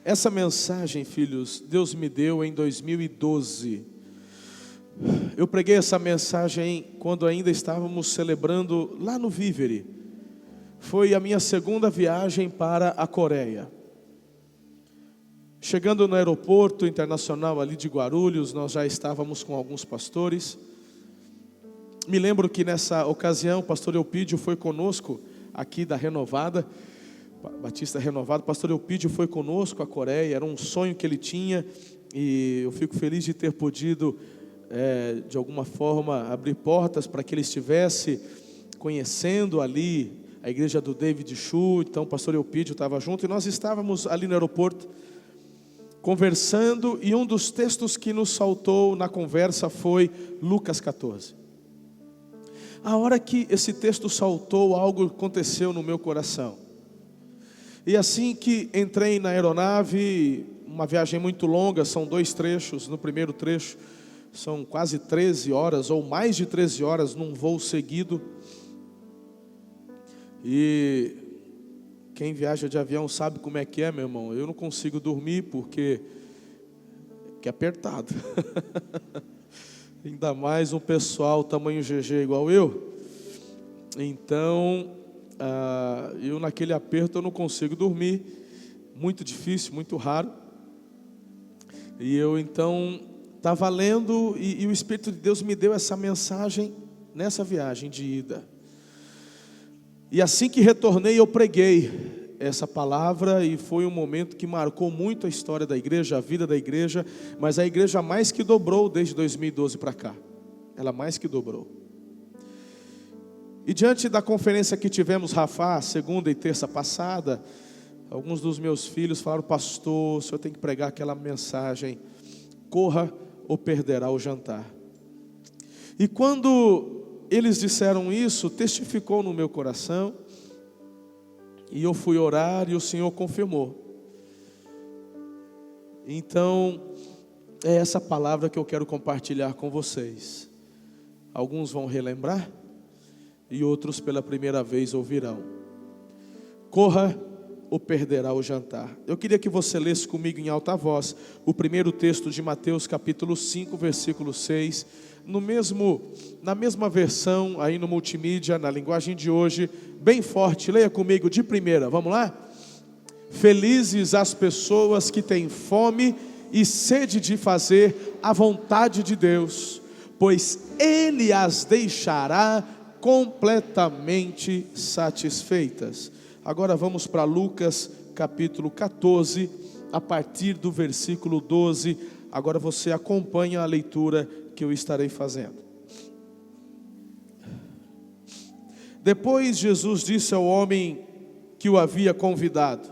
Essa mensagem, filhos, Deus me deu em 2012. Eu preguei essa mensagem quando ainda estávamos celebrando lá no Vivere. Foi a minha segunda viagem para a Coreia. Chegando no aeroporto internacional ali de Guarulhos, nós já estávamos com alguns pastores. Me lembro que nessa ocasião o pastor Eupídio foi conosco aqui da Renovada, Batista Renovado. O pastor Eupídio foi conosco à Coreia, era um sonho que ele tinha e eu fico feliz de ter podido, de alguma forma, abrir portas para que ele estivesse conhecendo ali a igreja do David Chu. Então o pastor Eupídio estava junto e nós estávamos ali no aeroporto conversando, e um dos textos que nos saltou na conversa foi Lucas 14. A hora que esse texto saltou, algo aconteceu no meu coração. E assim que entrei na aeronave, uma viagem muito longa, são 2 trechos. No primeiro trecho são quase 13 horas, ou mais de 13 horas num voo seguido. E quem viaja de avião sabe como é, meu irmão. Eu não consigo dormir porque é apertado. Ainda mais um pessoal tamanho GG igual eu. Então, eu naquele aperto eu não consigo dormir. Muito difícil, muito raro. E eu então estava lendo e o Espírito de Deus me deu essa mensagem nessa viagem de ida. E assim que retornei, eu preguei essa palavra, e foi um momento que marcou muito a história da igreja, a vida da igreja, mas a igreja mais que dobrou desde 2012 para cá. Ela mais que dobrou. E diante da conferência que tivemos, Rafá, segunda e terça passada, alguns dos meus filhos falaram: pastor, o senhor tem que pregar aquela mensagem, corra ou perderá o jantar. E quando eles disseram isso, testificou no meu coração, e eu fui orar e o Senhor confirmou. Então, é essa palavra que eu quero compartilhar com vocês. Alguns vão relembrar e outros pela primeira vez ouvirão. Corra ou perderá o jantar. Eu queria que você lesse comigo em alta voz o primeiro texto de Mateus capítulo 5, versículo 6. Na mesma versão, aí no multimídia, na linguagem de hoje, bem forte. Leia comigo de primeira, vamos lá? Felizes as pessoas que têm fome e sede de fazer a vontade de Deus, pois Ele as deixará completamente satisfeitas. Agora vamos para Lucas capítulo 14, a partir do versículo 12. Agora você acompanha a leitura que eu estarei fazendo. Depois Jesus disse ao homem que o havia convidado: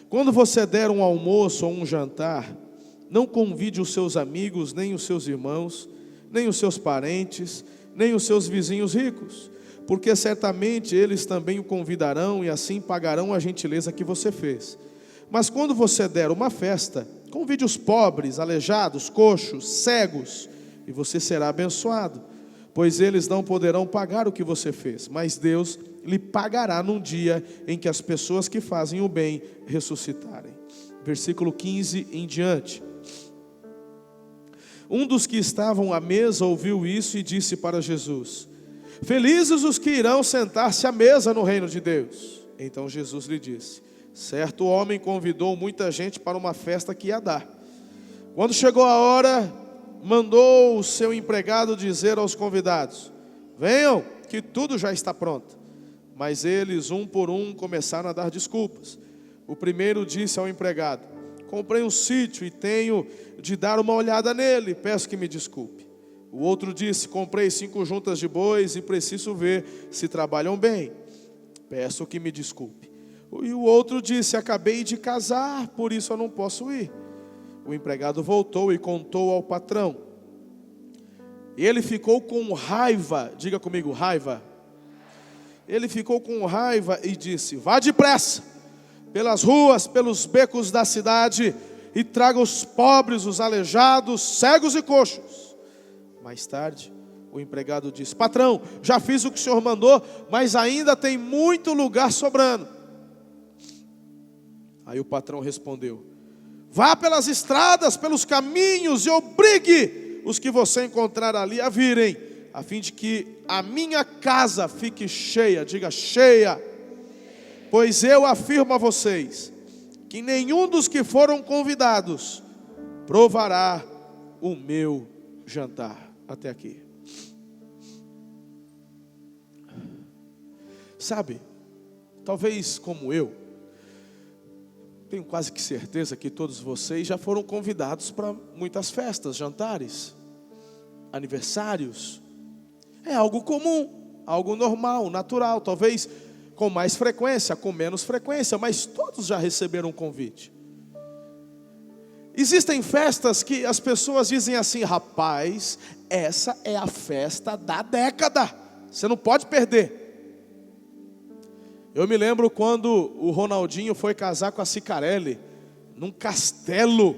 quando você der um almoço ou um jantar, não convide os seus amigos, nem os seus irmãos, nem os seus parentes, nem os seus vizinhos ricos, porque certamente eles também o convidarão e assim pagarão a gentileza que você fez. Mas quando você der uma festa, convide os pobres, aleijados, coxos, cegos, e você será abençoado, pois eles não poderão pagar o que você fez, mas Deus lhe pagará num dia em que as pessoas que fazem o bem ressuscitarem. Versículo 15 em diante. Um dos que estavam à mesa ouviu isso e disse para Jesus: felizes os que irão sentar-se à mesa no reino de Deus. Então Jesus lhe disse: certo homem convidou muita gente para uma festa que ia dar. Quando chegou a hora, mandou o seu empregado dizer aos convidados: venham, que tudo já está pronto. Mas eles, um por um, começaram a dar desculpas. O primeiro disse ao empregado: comprei um sítio e tenho de dar uma olhada nele, peço que me desculpe. O outro disse: comprei 5 juntas de bois e preciso ver se trabalham bem, peço que me desculpe. E o outro disse: acabei de casar, por isso eu não posso ir. O empregado voltou e contou ao patrão. Ele ficou com raiva, diga comigo, raiva. Ele ficou com raiva e disse: vá depressa, pelas ruas, pelos becos da cidade, e traga os pobres, os aleijados, cegos e coxos. Mais tarde, o empregado disse: patrão, já fiz o que o senhor mandou, mas ainda tem muito lugar sobrando. Aí o patrão respondeu: Vá pelas estradas, pelos caminhos e obrigue os que você encontrar ali a virem, a fim de que a minha casa fique cheia. Diga cheia. Pois eu afirmo a vocês que nenhum dos que foram convidados provará o meu jantar. Até aqui. Sabe, talvez como eu, tenho quase que certeza que todos vocês já foram convidados para muitas festas, jantares, aniversários. É algo comum, algo normal, natural, talvez com mais frequência, com menos frequência, mas todos já receberam um convite. Existem festas que as pessoas dizem assim: rapaz, essa é a festa da década, você não pode perder. Eu me lembro quando o Ronaldinho foi casar com a Cicarelli, num castelo.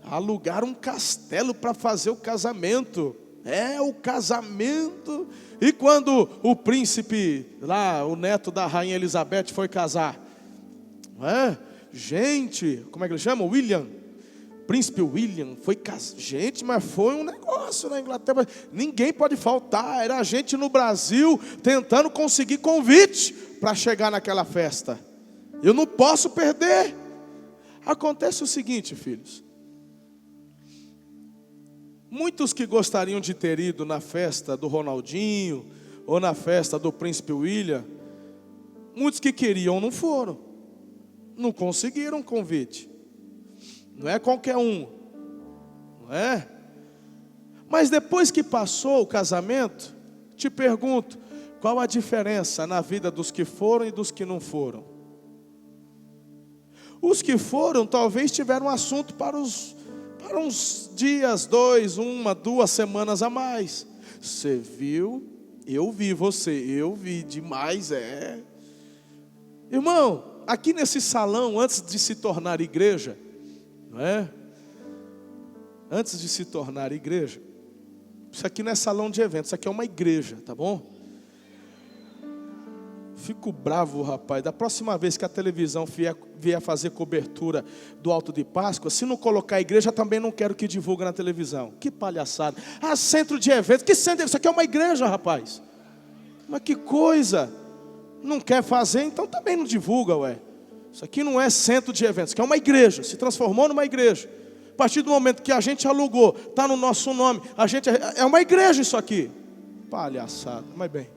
Alugaram um castelo para fazer o casamento. O casamento. E quando o príncipe, lá, o neto da rainha Elizabeth foi casar, gente, como é que ele chama? Príncipe William foi casar. Gente, mas foi um negócio na Inglaterra. Ninguém pode faltar. Era a gente no Brasil tentando conseguir convite para chegar naquela festa. Eu não posso perder. Acontece o seguinte, filhos. Muitos que gostariam de ter ido na festa do Ronaldinho ou na festa do Príncipe William, muitos que queriam não foram. Não conseguiram convite. Não é qualquer um, não é? Mas depois que passou o casamento, te pergunto, qual a diferença na vida dos que foram e dos que não foram? Os que foram talvez tiveram assunto para uns dias, 2 semanas a mais. Você viu? Eu vi você, eu vi demais, Irmão, aqui nesse salão, antes de se tornar igreja, não é? Antes de se tornar igreja, isso aqui não é salão de eventos, isso aqui é uma igreja, tá bom? Fico bravo, rapaz. Da próxima vez que a televisão vier fazer cobertura do Alto de Páscoa, se não colocar a igreja, também não quero que divulgue na televisão. Que palhaçada. Centro de eventos. Que centro? Isso aqui é uma igreja, rapaz. Mas que coisa. Não quer fazer, então também não divulga, ué. Isso aqui não é centro de eventos, isso aqui é uma igreja, se transformou numa igreja. A partir do momento que a gente alugou, está no nosso nome, é uma igreja isso aqui. Palhaçada, mas bem.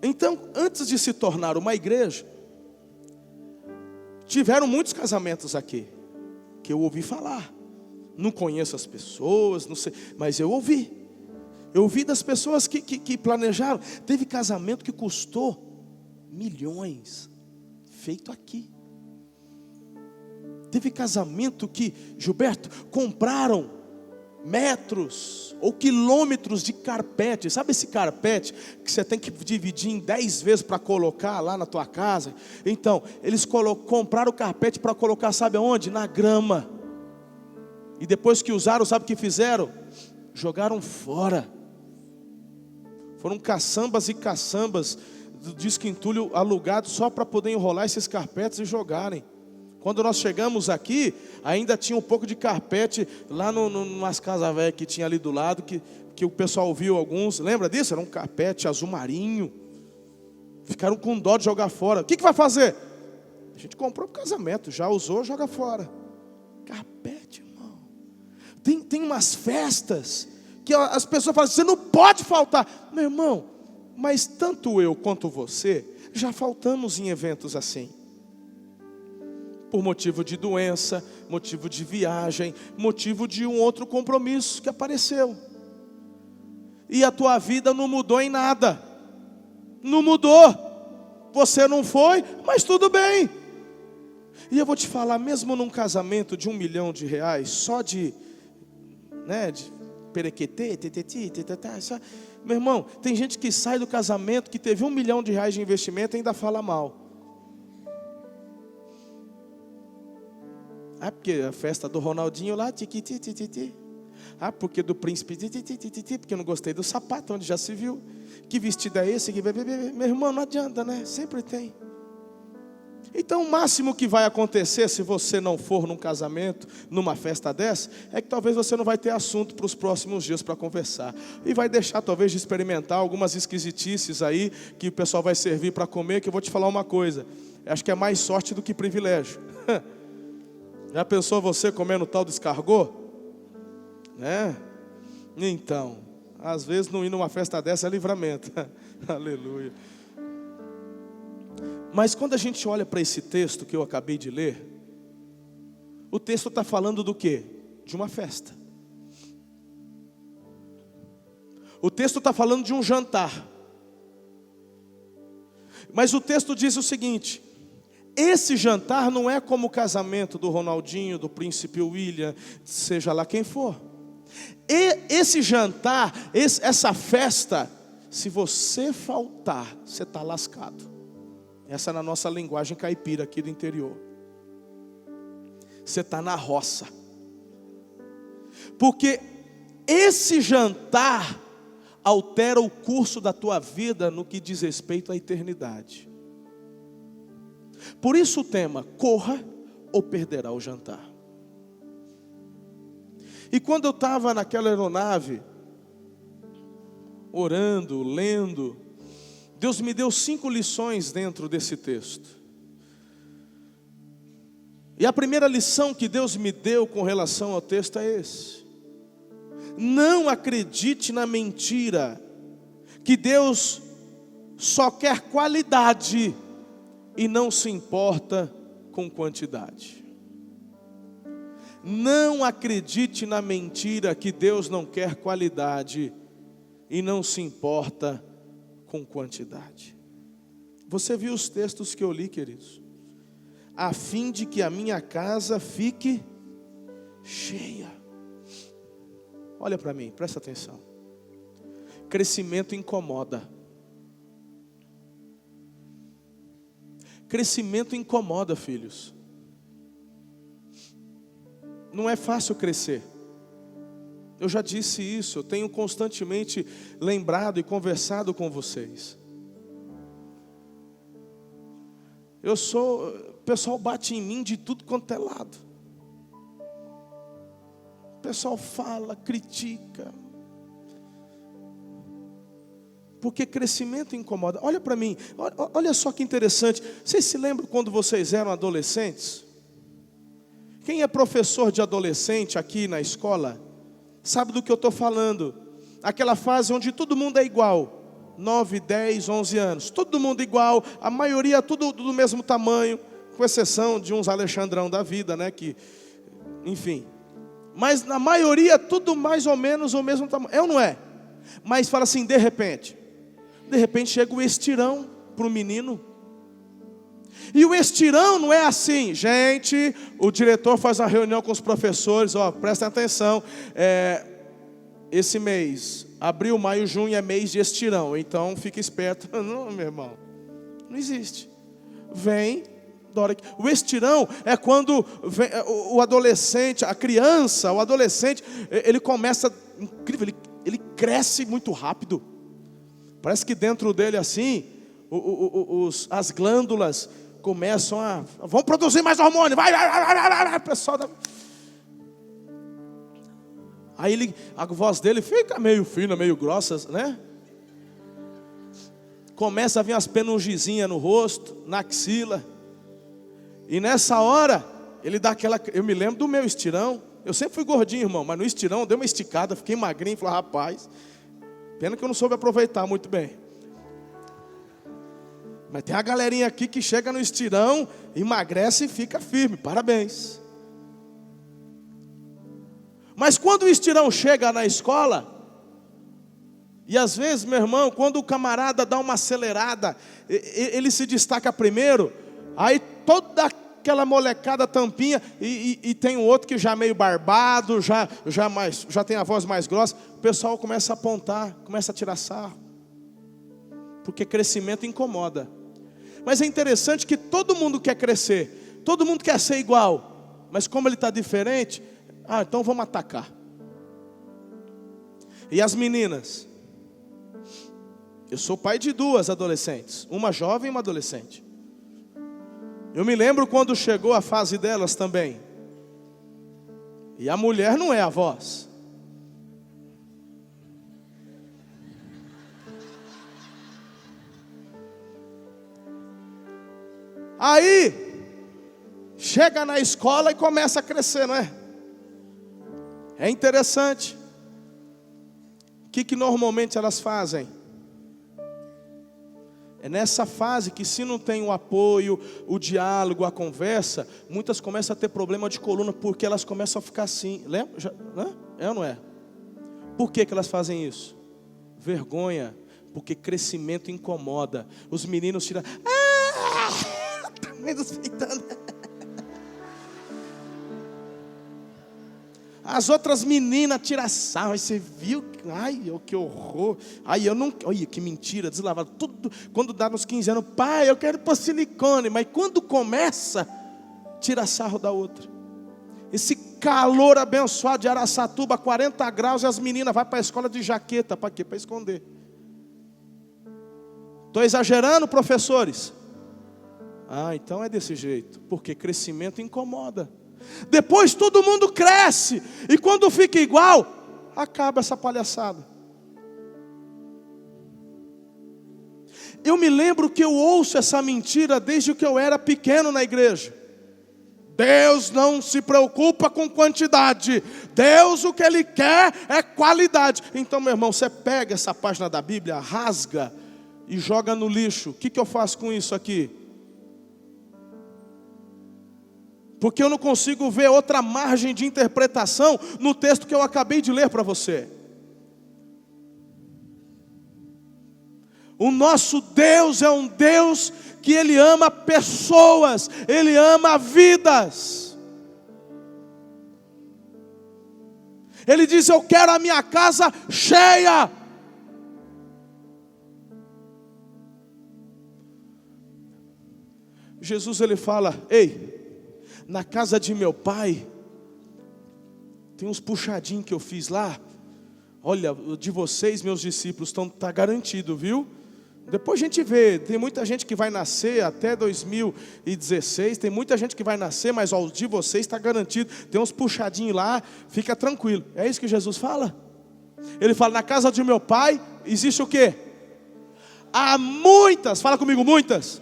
Então, antes de se tornar uma igreja, tiveram muitos casamentos aqui, que eu ouvi falar. Não conheço as pessoas, não sei, mas eu ouvi. Eu ouvi das pessoas que planejaram. Teve casamento que custou milhões, feito aqui. Teve casamento que, Gilberto, compraram metros ou quilômetros de carpete. Sabe esse carpete que você tem que dividir em 10 vezes para colocar lá na tua casa? Então, eles compraram o carpete para colocar, sabe aonde? Na grama. E depois que usaram, sabe o que fizeram? Jogaram fora. Foram caçambas e caçambas do disco entulho alugado só para poder enrolar esses carpetes e jogarem. Quando nós chegamos aqui, ainda tinha um pouco de carpete lá nas casas velhas que tinha ali do lado, que o pessoal viu alguns. Lembra disso? Era um carpete azul marinho. Ficaram com dó de jogar fora. O que vai fazer? A gente comprou para o casamento, já usou, joga fora. Carpete, irmão. Tem umas festas que as pessoas falam, você não pode faltar. Meu irmão, mas tanto eu quanto você já faltamos em eventos assim. Por motivo de doença, motivo de viagem, motivo de um outro compromisso que apareceu. E a tua vida não mudou em nada. Não mudou. Você não foi, mas tudo bem. E eu vou te falar, mesmo num casamento de R$1 milhão, só de perequetê, meu irmão, tem gente que sai do casamento que teve R$1 milhão de investimento e ainda fala mal. Porque a festa do Ronaldinho lá, porque do príncipe, porque eu não gostei do sapato, onde já se viu. Que vestido é esse? Meu irmão, não adianta, né? Sempre tem. Então o máximo que vai acontecer, se você não for num casamento, numa festa dessa, é que talvez você não vai ter assunto para os próximos dias para conversar. E vai deixar talvez de experimentar algumas esquisitices aí, que o pessoal vai servir para comer, que eu vou te falar uma coisa. Acho que é mais sorte do que privilégio. Já pensou você comendo tal do escargot? Né? Então, às vezes não ir numa festa dessa é livramento. Aleluia. Mas quando a gente olha para esse texto que eu acabei de ler, o texto está falando do quê? De uma festa. O texto está falando de um jantar. Mas o texto diz o seguinte: esse jantar não é como o casamento do Ronaldinho, do príncipe William, seja lá quem for. E esse jantar, essa festa, se você faltar, você está lascado. Essa é na nossa linguagem caipira aqui do interior. Você está na roça. Porque esse jantar altera o curso da tua vida no que diz respeito à eternidade. Por isso o tema: corra ou perderá o jantar. E quando eu estava naquela aeronave, orando, lendo, Deus me deu 5 lições dentro desse texto. E a primeira lição que Deus me deu com relação ao texto é esse: não acredite na mentira, que Deus só quer qualidade e não se importa com quantidade. Não acredite na mentira que Deus não quer qualidade e não se importa com quantidade. Você viu os textos que eu li, queridos? A fim de que a minha casa fique cheia. Olha para mim, presta atenção. Crescimento incomoda. Crescimento incomoda, filhos. Não é fácil crescer. Eu já disse isso, eu tenho constantemente lembrado e conversado com vocês. O pessoal bate em mim de tudo quanto é lado. O pessoal fala, critica. Porque crescimento incomoda. Olha para mim, olha só que interessante. Vocês se lembram quando vocês eram adolescentes? Quem é professor de adolescente aqui na escola sabe do que eu estou falando. Aquela fase onde todo mundo é igual. 9, 10, 11 anos. Todo mundo igual. A maioria tudo do mesmo tamanho. Com exceção de uns Alexandrão da vida, né? Que, enfim. Mas na maioria tudo mais ou menos o mesmo tamanho. É ou não é? Mas fala assim, de repente chega o estirão para o menino. E o estirão não é assim, gente. O diretor faz uma reunião com os professores, prestem atenção. Esse mês, abril, maio, junho é mês de estirão. Então fica esperto. Não, meu irmão, não existe. Vem. O estirão é quando o adolescente, a criança, o adolescente, ele começa, incrível, ele cresce muito rápido. Parece que dentro dele assim, as glândulas começam vão produzir mais hormônio, vai, pessoal. Aí a voz dele fica meio fina, meio grossa, né? Começa a vir as penugem no rosto, na axila. E nessa hora, ele dá aquela... Eu me lembro do meu estirão. Eu sempre fui gordinho, irmão, mas no estirão deu uma esticada, fiquei magrinho. Falei, rapaz, pena que eu não soube aproveitar muito bem. Mas tem a galerinha aqui que chega no estirão, emagrece e fica firme. Parabéns. Mas quando o estirão chega na escola, e às vezes, meu irmão, quando o camarada dá uma acelerada, ele se destaca primeiro, aí toda aquela molecada tampinha, e tem um outro que já meio barbado, já tem a voz mais grossa, o pessoal começa a apontar, começa a tirar sarro. Porque crescimento incomoda. Mas é interessante que todo mundo quer crescer, todo mundo quer ser igual, mas como ele está diferente, então vamos atacar. E as meninas? Eu sou pai de 2 adolescentes, uma jovem e uma adolescente. Eu me lembro quando chegou a fase delas também. E a mulher não é a voz. Aí, chega na escola e começa a crescer, não é? É interessante. O que normalmente elas fazem? É nessa fase que, se não tem o apoio, o diálogo, a conversa, muitas começam a ter problema de coluna, porque elas começam a ficar assim. Lembra? É ou não é? Por que elas fazem isso? Vergonha, porque crescimento incomoda. Os meninos tiram... As outras meninas tiram sarro. Aí você viu? Ai, que horror. Aí eu não... Olha, que mentira, deslavado. Tudo, quando dá nos 15 anos, pai, eu quero pôr silicone. Mas quando começa, tira sarro da outra. Esse calor abençoado de Araçatuba, 40 graus, e as meninas vão para a escola de jaqueta. Para quê? Para esconder. Estou exagerando, professores? Então é desse jeito. Porque crescimento incomoda. Depois todo mundo cresce. E quando fica igual, acaba essa palhaçada. Eu me lembro que eu ouço essa mentira desde que eu era pequeno na igreja. Deus não se preocupa com quantidade. Deus, o que Ele quer é qualidade. Então, meu irmão, você pega essa página da Bíblia, rasga e joga no lixo. O que eu faço com isso aqui? Porque eu não consigo ver outra margem de interpretação no texto que eu acabei de ler para você. O nosso Deus é um Deus que Ele ama pessoas, Ele ama vidas. Ele diz: eu quero a minha casa cheia. Jesus, Ele fala: ei, na casa de meu pai, tem uns puxadinhos que eu fiz lá. Olha, de vocês, meus discípulos, está garantido, viu? Depois a gente vê, tem muita gente que vai nascer até 2016, tem muita gente que vai nascer, mas o de vocês está garantido. Tem uns puxadinhos lá, fica tranquilo. É isso que Jesus fala? Ele fala: na casa de meu pai, existe o quê? Há muitas, fala comigo, muitas.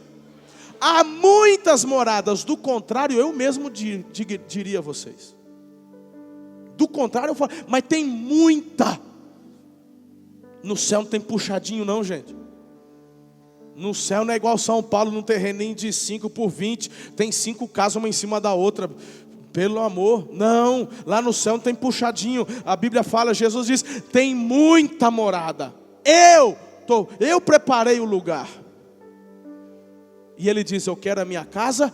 Há muitas moradas, do contrário, eu mesmo diria a vocês. Do contrário, eu falo, mas tem muita. No céu não tem puxadinho não, gente. No céu não é igual São Paulo, num terreninho de 5 por 20, tem 5 casas uma em cima da outra. Pelo amor, não, lá no céu não tem puxadinho. A Bíblia fala, Jesus diz, tem muita morada. Eu preparei o lugar. E Ele diz, eu quero a minha casa.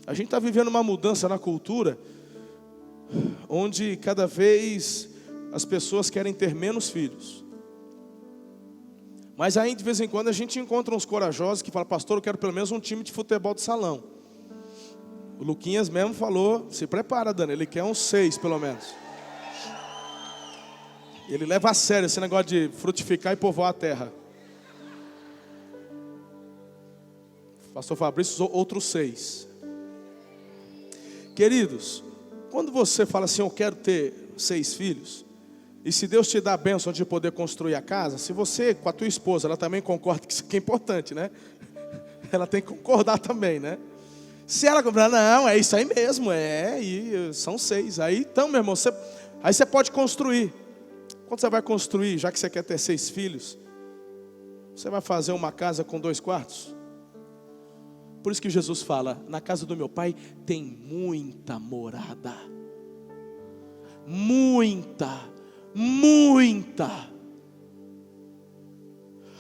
A gente está vivendo uma mudança na cultura, onde cada vez as pessoas querem ter menos filhos. Mas aí de vez em quando a gente encontra uns corajosos que falam, pastor, eu quero pelo menos um time de futebol de salão. O Luquinhas mesmo falou, se prepara, Dani, ele quer uns 6 pelo menos. Ele leva a sério esse negócio de frutificar e povoar a terra. Pastor Fabrício, outros 6. Queridos, quando você fala assim, eu quero ter 6 filhos, e se Deus te dá a bênção de poder construir a casa, se você, com a tua esposa, ela também concorda que isso aqui é importante, né? Ela tem que concordar também, né? Se ela comprar, não, é isso aí mesmo, e são 6. Aí, então, meu irmão, aí você pode construir. Quando você vai construir, já que você quer ter 6 filhos, você vai fazer uma casa com 2 quartos? Por isso que Jesus fala, na casa do meu pai tem muita morada. Muita.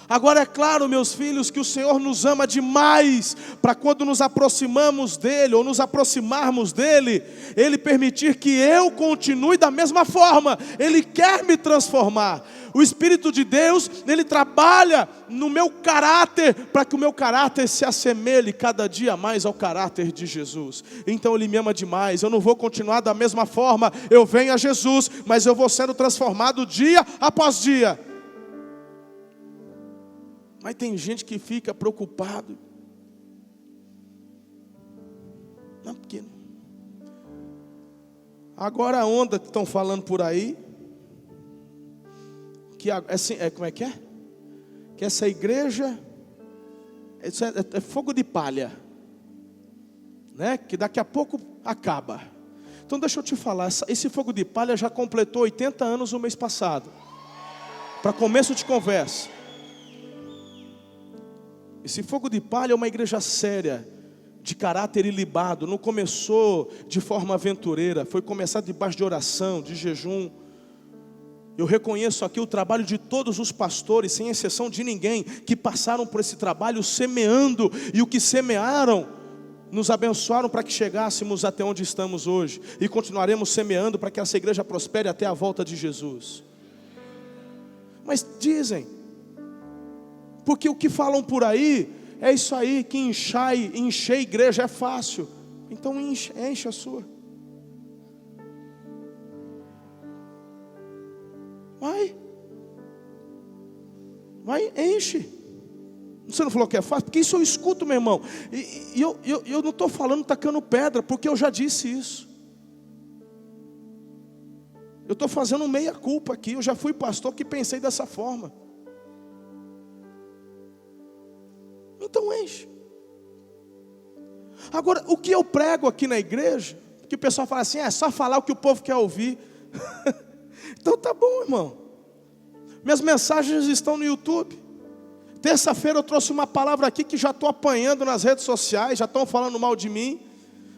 Agora é claro, meus filhos, que o Senhor nos ama demais, para quando nos aproximamos dEle, ou nos aproximarmos dEle, Ele permitir que eu continue da mesma forma. Ele quer me transformar. O Espírito de Deus, Ele trabalha no meu caráter, para que o meu caráter se assemelhe cada dia mais ao caráter de Jesus. Então Ele me ama demais, eu não vou continuar da mesma forma, eu venho a Jesus, mas eu vou sendo transformado dia após dia. Mas tem gente que fica preocupado, Não, porque... Agora a onda que estão falando por aí, que assim, como é? Que essa igreja é fogo de palha, né? Que daqui a pouco acaba. Então deixa eu te falar, esse fogo de palha já completou 80 anos no mês passado. Para começo de conversa. Esse fogo de palha é uma igreja séria, de caráter ilibado. Não começou de forma aventureira, foi começar debaixo de oração, de jejum. Eu reconheço aqui o trabalho de todos os pastores, sem exceção de ninguém, que passaram por esse trabalho semeando, e o que semearam nos abençoaram para que chegássemos até onde estamos hoje, e continuaremos semeando para que essa igreja prospere até a volta de Jesus. Mas dizem, porque o que falam por aí é isso aí, que encher a igreja é fácil. Então enche a sua. Vai, enche. Você não falou que é fácil? Porque isso eu escuto, meu irmão. E eu não estou falando tacando pedra, porque eu já disse isso. Eu estou fazendo meia culpa aqui. Eu já fui pastor que pensei dessa forma. Então enche. Agora, o que eu prego aqui na igreja, que o pessoal fala assim, é só falar o que o povo quer ouvir. Então tá bom, irmão. Minhas mensagens estão no YouTube. Terça-feira eu trouxe uma palavra aqui que já estou apanhando nas redes sociais, já estão falando mal de mim,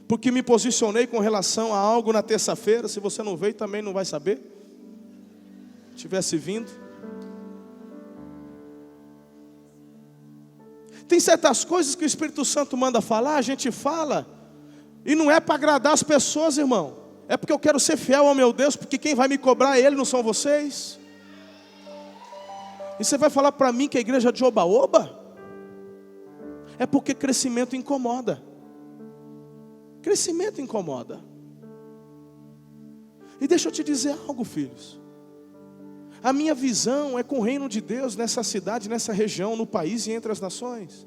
porque me posicionei com relação a algo na terça-feira. Se você não veio, também não vai saber. Se tivesse vindo. Tem certas coisas que o Espírito Santo manda falar, a gente fala, e não é para agradar as pessoas, irmão. É porque eu quero ser fiel ao meu Deus, porque quem vai me cobrar é Ele, não são vocês. E você vai falar para mim que a igreja é de oba-oba? É porque crescimento incomoda. Crescimento incomoda. E deixa eu te dizer algo, filhos. A minha visão é com o reino de Deus nessa cidade, nessa região, no país e entre as nações.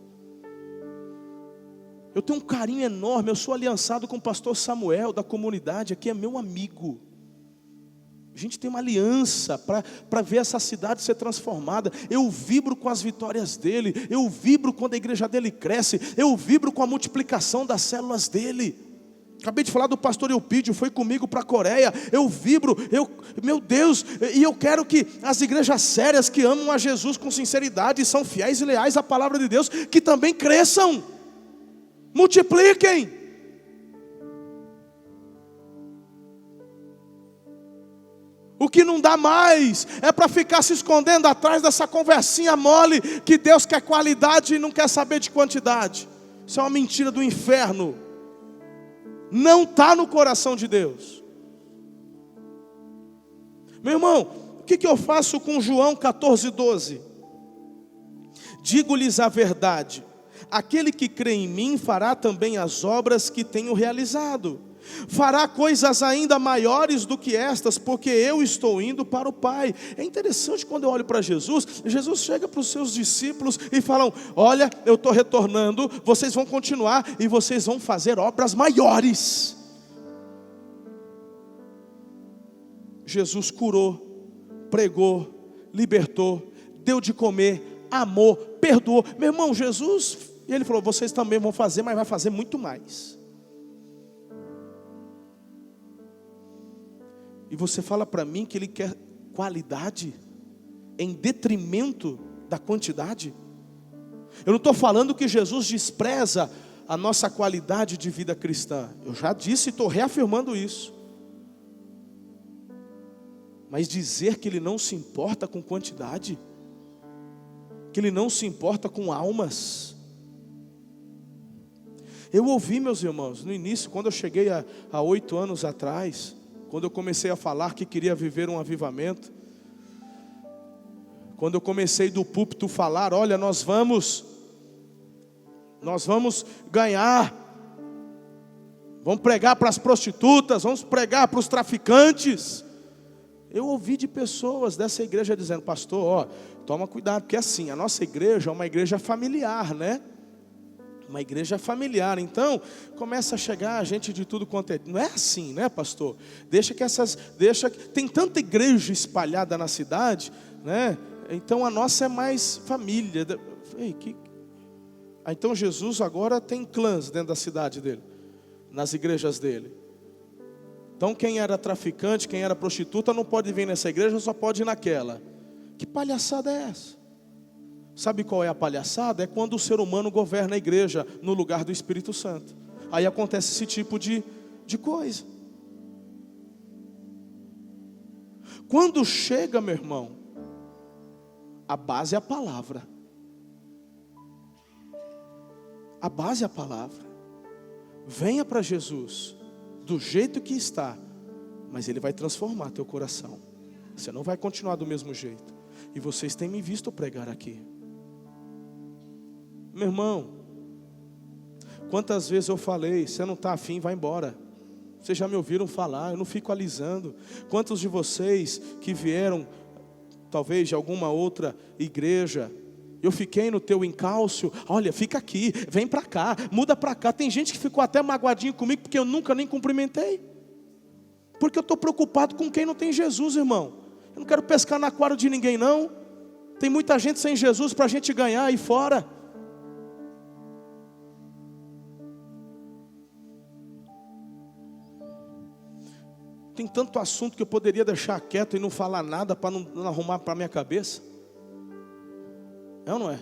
Eu tenho um carinho enorme, eu sou aliançado com o pastor Samuel da comunidade, aqui é meu amigo. A gente tem uma aliança para ver essa cidade ser transformada. Eu vibro com as vitórias dele, eu vibro quando a igreja dele cresce, eu vibro com a multiplicação das células dele. Acabei de falar do pastor Eupídio, foi comigo para a Coreia. Eu vibro, meu Deus, e eu quero que as igrejas sérias que amam a Jesus com sinceridade e são fiéis e leais à palavra de Deus, que também cresçam, multipliquem. O que não dá mais é para ficar se escondendo atrás dessa conversinha mole, que Deus quer qualidade e não quer saber de quantidade. Isso é uma mentira do inferno. Não está no coração de Deus. Meu irmão, o que eu faço com João 14:12? Digo-lhes a verdade, aquele que crê em mim fará também as obras que tenho realizado. Fará coisas ainda maiores do que estas, porque eu estou indo para o Pai. É interessante quando eu olho para Jesus. Jesus chega para os seus discípulos e falam: olha, eu estou retornando, vocês vão continuar e vocês vão fazer obras maiores. Jesus curou, pregou, libertou, deu de comer, amou, perdoou. Meu irmão, Jesus, e ele falou: vocês também vão fazer, mas vai fazer muito mais. E você fala para mim que Ele quer qualidade em detrimento da quantidade? Eu não estou falando que Jesus despreza a nossa qualidade de vida cristã. Eu já disse e estou reafirmando isso. Mas dizer que Ele não se importa com quantidade, que Ele não se importa com almas. Eu ouvi, meus irmãos, no início, quando eu cheguei há 8 anos atrás, quando eu comecei a falar que queria viver um avivamento, quando eu comecei do púlpito falar: olha, nós vamos ganhar, vamos pregar para as prostitutas, vamos pregar para os traficantes. Eu ouvi de pessoas dessa igreja dizendo: pastor, toma cuidado, porque assim, a nossa igreja é uma igreja familiar, né? uma igreja familiar. Então, começa a chegar gente de tudo quanto é. Não é assim, né, pastor? Tem tanta igreja espalhada na cidade, né? Então a nossa é mais família. Então Jesus agora tem clãs dentro da cidade dele, nas igrejas dele. Então quem era traficante, quem era prostituta não pode vir nessa igreja, só pode ir naquela. Que palhaçada é essa? Sabe qual é a palhaçada? É quando o ser humano governa a igreja no lugar do Espírito Santo. Aí acontece esse tipo de coisa. Quando chega, meu irmão, a base é a palavra. A base é a palavra. Venha para Jesus do jeito que está, mas Ele vai transformar teu coração. Você não vai continuar do mesmo jeito. E vocês têm me visto pregar aqui. Meu irmão, quantas vezes eu falei, você não está afim, vai embora. Vocês já me ouviram falar, eu não fico alisando. Quantos de vocês que vieram, talvez de alguma outra igreja, eu fiquei no teu encalço, olha, fica aqui, vem para cá, muda para cá. Tem gente que ficou até magoadinho comigo, porque eu nunca nem cumprimentei. Porque eu estou preocupado com quem não tem Jesus, irmão. Eu não quero pescar no aquário de ninguém, não. Tem muita gente sem Jesus para a gente ganhar aí fora. Tem tanto assunto que eu poderia deixar quieto e não falar nada para não arrumar para a minha cabeça. É ou não é?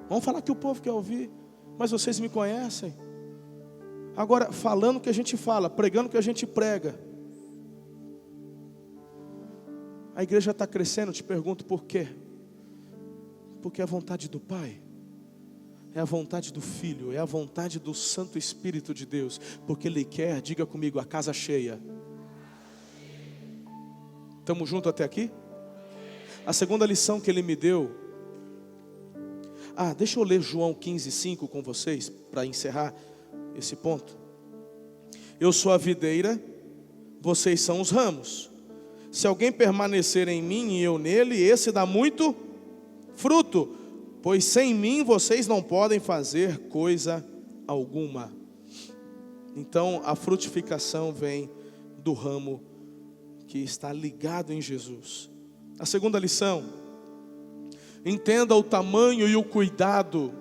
Vamos falar que o povo quer ouvir, mas vocês me conhecem. Agora, falando o que a gente fala, pregando o que a gente prega. A igreja está crescendo, te pergunto por quê? Porque é a vontade do Pai. É a vontade do Filho, é a vontade do Santo Espírito de Deus. Porque Ele quer, diga comigo, a casa cheia. Estamos juntos até aqui? A segunda lição que Ele me deu. Deixa eu ler João 15:5 com vocês, para encerrar esse ponto. Eu sou a videira, vocês são os ramos. Se alguém permanecer em mim e eu nele, esse dá muito fruto. Pois sem mim vocês não podem fazer coisa alguma. Então a frutificação vem do ramo que está ligado em Jesus. A segunda lição: entenda o tamanho e o cuidado,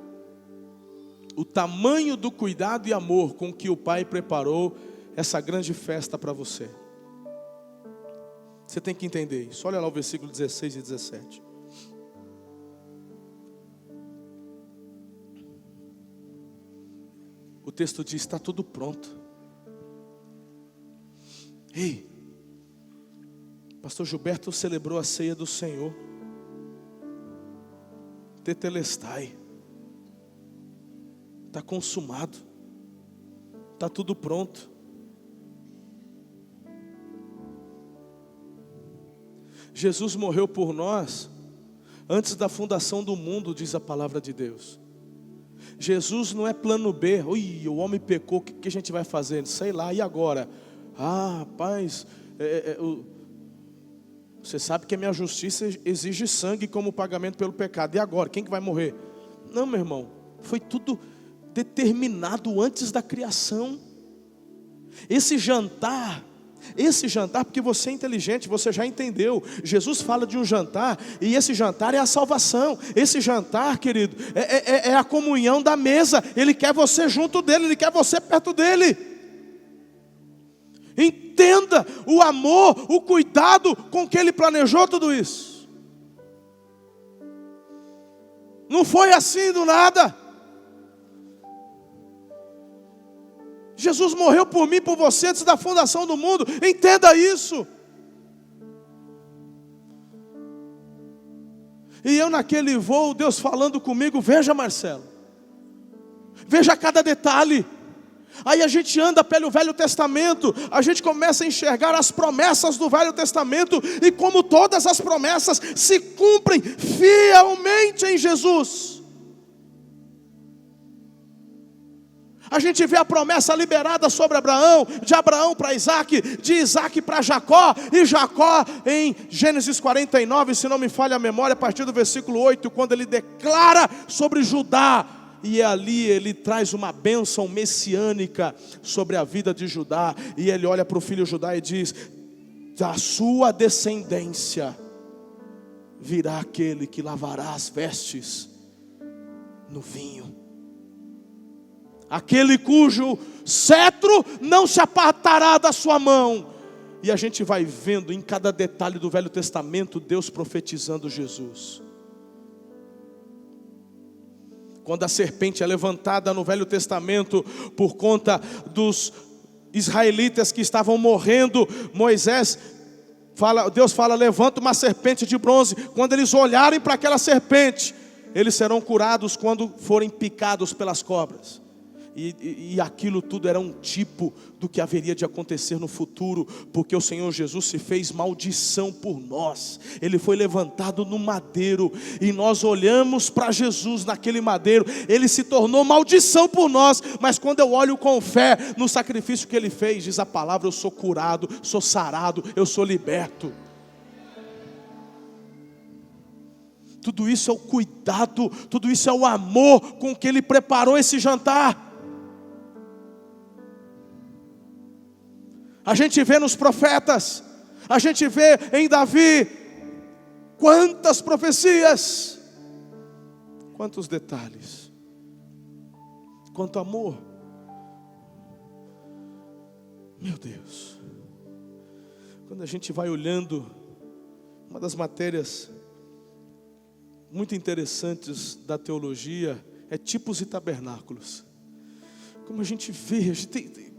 o tamanho do cuidado e amor com que o Pai preparou essa grande festa para você. Você tem que entender isso. Olha lá o versículo 16 e 17. O texto diz: está tudo pronto. Ei, pastor Gilberto celebrou a ceia do Senhor. Tetelestai. Está consumado. Está tudo pronto. Jesus morreu por nós antes da fundação do mundo, diz a palavra de Deus. Jesus não é plano B. Ui, o homem pecou, o que a gente vai fazer? Sei lá, e agora? Rapaz, você sabe que a minha justiça exige sangue como pagamento pelo pecado. E agora? Quem que vai morrer? Não, meu irmão, foi tudo determinado antes da criação. Esse jantar, porque você é inteligente, você já entendeu. Jesus fala de um jantar, e esse jantar é a salvação. Esse jantar, querido, é a comunhão da mesa. Ele quer você junto dele, Ele quer você perto dele. Entenda o amor, o cuidado com que Ele planejou tudo isso. Não foi assim do nada. Jesus morreu por mim, por você, antes da fundação do mundo. Entenda isso. E eu naquele voo, Deus falando comigo: veja, Marcelo, veja cada detalhe. Aí a gente anda pelo Velho Testamento, a gente começa a enxergar as promessas do Velho Testamento, e como todas as promessas se cumprem fielmente em Jesus. A gente vê a promessa liberada sobre Abraão, de Abraão para Isaac, de Isaac para Jacó, e Jacó em Gênesis 49, se não me falha a memória, a partir do versículo 8, quando ele declara sobre Judá, e ali ele traz uma bênção messiânica sobre a vida de Judá. E ele olha para o filho Judá e diz: da sua descendência virá aquele que lavará as vestes no vinho, aquele cujo cetro não se apartará da sua mão. E a gente vai vendo em cada detalhe do Velho Testamento Deus profetizando Jesus. Quando a serpente é levantada no Velho Testamento por conta dos israelitas que estavam morrendo, Deus fala: levanta uma serpente de bronze. Quando eles olharem para aquela serpente, eles serão curados quando forem picados pelas cobras. E aquilo tudo era um tipo do que haveria de acontecer no futuro, porque o Senhor Jesus se fez maldição por nós. Ele foi levantado no madeiro, e nós olhamos para Jesus naquele madeiro. Ele se tornou maldição por nós, mas quando eu olho com fé no sacrifício que Ele fez, diz a palavra: eu sou curado, sou sarado, eu sou liberto. Tudo isso é o cuidado, tudo isso é o amor com que Ele preparou esse jantar. A gente vê nos profetas, a gente vê em Davi, quantas profecias, quantos detalhes, quanto amor. Meu Deus, quando a gente vai olhando, uma das matérias muito interessantes da teologia é tipos e tabernáculos. Como a gente vê,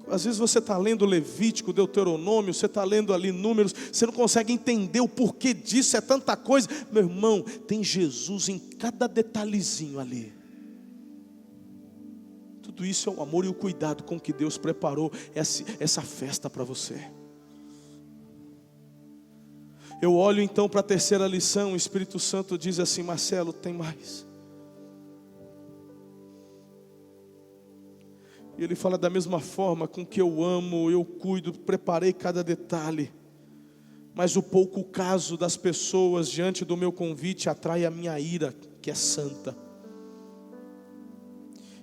às vezes você está lendo Levítico, Deuteronômio, você está lendo ali Números, você não consegue entender o porquê disso, é tanta coisa. Meu irmão, tem Jesus em cada detalhezinho ali. Tudo isso é o amor e o cuidado com que Deus preparou essa festa para você. Eu olho então para a terceira lição, o Espírito Santo diz assim: Marcelo, tem mais. E ele fala: da mesma forma com que eu amo, eu cuido, preparei cada detalhe. Mas o pouco caso das pessoas diante do meu convite atrai a minha ira, que é santa.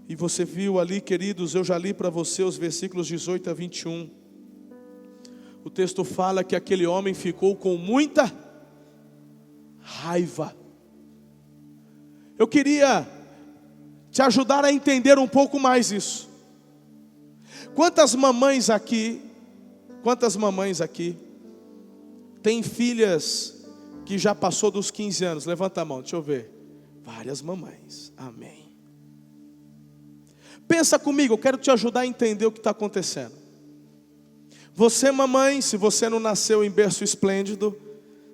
E você viu ali, queridos, eu já li para você os versículos 18 a 21. O texto fala que aquele homem ficou com muita raiva. Eu queria te ajudar a entender um pouco mais isso. Quantas mamães aqui têm filhas que já passou dos 15 anos? Levanta a mão, deixa eu ver. Várias mamães, amém. Pensa comigo, eu quero te ajudar a entender o que está acontecendo. Você, mamãe, se você não nasceu em berço esplêndido,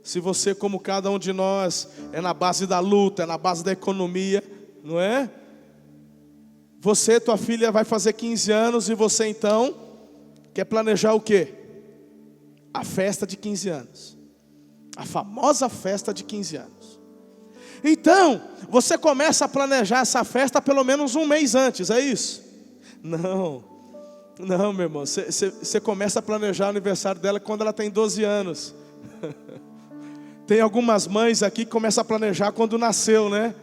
se você, como cada um de nós, é na base da luta, é na base da economia, não é? Você, tua filha vai fazer 15 anos e você então quer planejar o quê? A festa de 15 anos. A famosa festa de 15 anos. Então, você começa a planejar essa festa pelo menos um mês antes, é isso? Não, meu irmão, você começa a planejar o aniversário dela quando ela tem 12 anos. Tem algumas mães aqui que começam a planejar quando nasceu, né?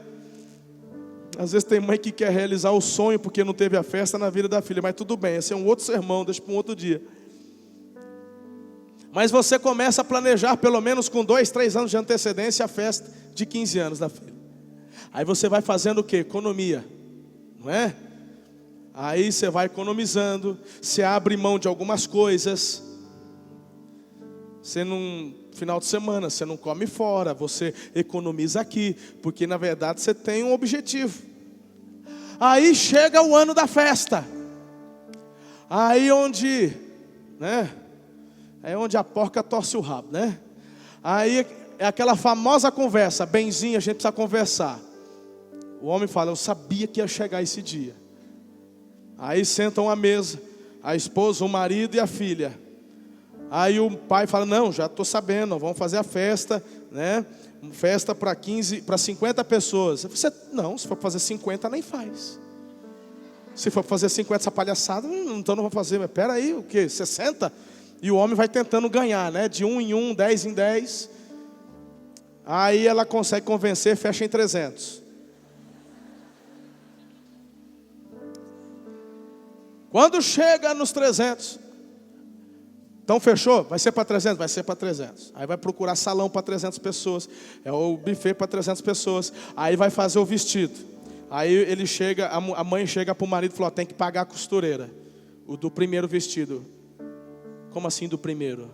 Às vezes tem mãe que quer realizar o sonho porque não teve a festa na vida da filha. Mas tudo bem, esse é um outro sermão, deixa para um outro dia. Mas você começa a planejar pelo menos com 2, 3 anos de antecedência a festa de 15 anos da filha. Aí você vai fazendo o quê? Economia, não é? Aí você vai economizando, você abre mão de algumas coisas. Você não... final de semana, você não come fora, você economiza aqui, porque na verdade você tem um objetivo. Aí chega o ano da festa, aí onde, né? É onde a porca torce o rabo, né? Aí é aquela famosa conversa: benzinho, a gente precisa conversar. O homem fala: eu sabia que ia chegar esse dia. Aí sentam à mesa, a esposa, o marido e a filha. Aí o pai fala: não, já estou sabendo, vamos fazer a festa, né? Festa para 50 pessoas. Você, não, se for fazer 50, nem faz. Se for fazer 50 essa palhaçada, então não vou fazer. Mas espera aí, o quê? 60? E o homem vai tentando ganhar, né? De 1 em 1, 10 em 10. Aí ela consegue convencer, fecha em 300. Quando chega nos 300, então fechou? Vai ser para 300? Vai ser para 300. Aí vai procurar salão para 300 pessoas. É o buffet para 300 pessoas. Aí vai fazer o vestido. Aí ele chega, a mãe chega para o marido e falou: tem que pagar a costureira. O do primeiro vestido. Como assim do primeiro?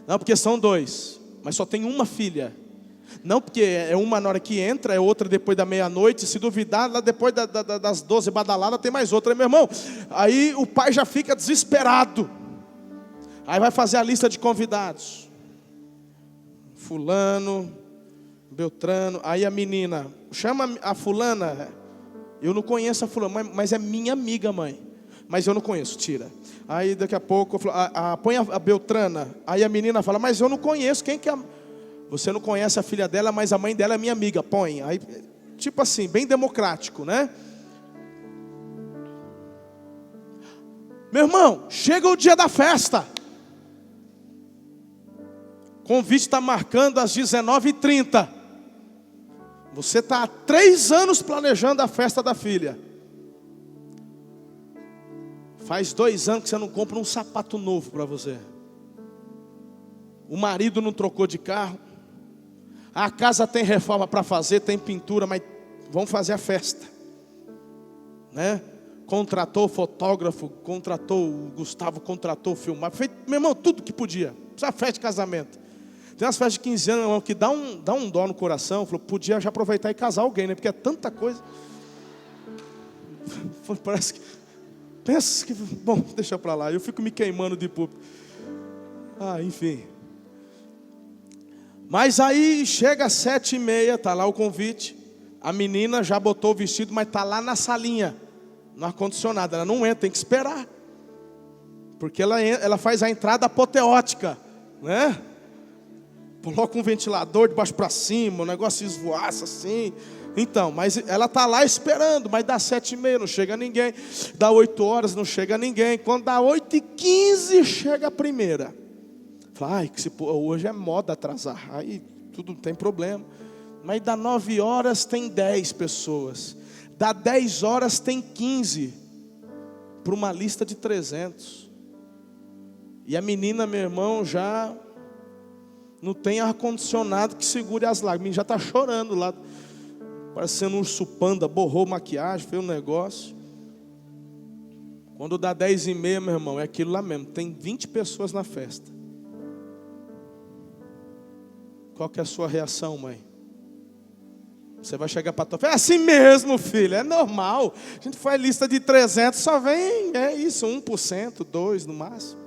Não, porque são 2. Mas só tem uma filha. Não, porque é uma na hora que entra, é outra depois da meia-noite. Se duvidar, lá depois das 12 badaladas tem mais outra, meu irmão. Aí o pai já fica desesperado. Aí vai fazer a lista de convidados. Fulano, Beltrano. Aí a menina, chama a fulana. Eu não conheço a fulana, mas é minha amiga, mãe. Mas eu não conheço, tira. Aí daqui a pouco, põe a Beltrana. Aí a menina fala: mas eu não conheço, quem que é? Você não conhece a filha dela, mas a mãe dela é minha amiga, põe. Aí, tipo assim, bem democrático, né? Meu irmão, chega o dia da festa. O convite está marcando às 19h30. Você está há 3 anos planejando a festa da filha. Faz 2 anos que você não compra um sapato novo para você. O marido não trocou de carro. A casa tem reforma para fazer, tem pintura, mas vão fazer a festa, né? Contratou fotógrafo, contratou o Gustavo, contratou o filmar, fez, meu irmão, tudo que podia. Precisa festa de casamento. Tem umas festas de 15 anos, irmão, que dá um dó no coração. Falou: podia já aproveitar e casar alguém, né? Porque é tanta coisa. Parece que... Pensa que... Bom, deixa pra lá. Eu fico me queimando de público. Enfim. Mas aí chega às 7h30, tá lá o convite. A menina já botou o vestido, mas tá lá na salinha, no ar-condicionado. Ela não entra, tem que esperar. Porque ela faz a entrada apoteótica, né? Coloca um ventilador de baixo para cima, o negócio esvoaça assim. Então, mas ela está lá esperando. Mas dá 7h30, não chega ninguém. Dá 8 horas, não chega ninguém. Quando dá 8h15, chega a primeira. Fala: hoje é moda atrasar. Aí tudo não tem problema. Mas dá 9 horas, tem 10 pessoas. Dá 10 horas, tem 15. Para uma lista de 300. E a menina, meu irmão, já... não tem ar-condicionado que segure as lágrimas. Já está chorando lá. Parecendo um urso panda. Borrou maquiagem, fez um negócio. Quando dá 10h30, meu irmão, é aquilo lá mesmo. Tem 20 pessoas na festa. Qual que é a sua reação, mãe? Você vai chegar para a tua filha: é assim mesmo, filho, é normal. A gente faz lista de 300, só vem, é isso, 1%, 2% no máximo.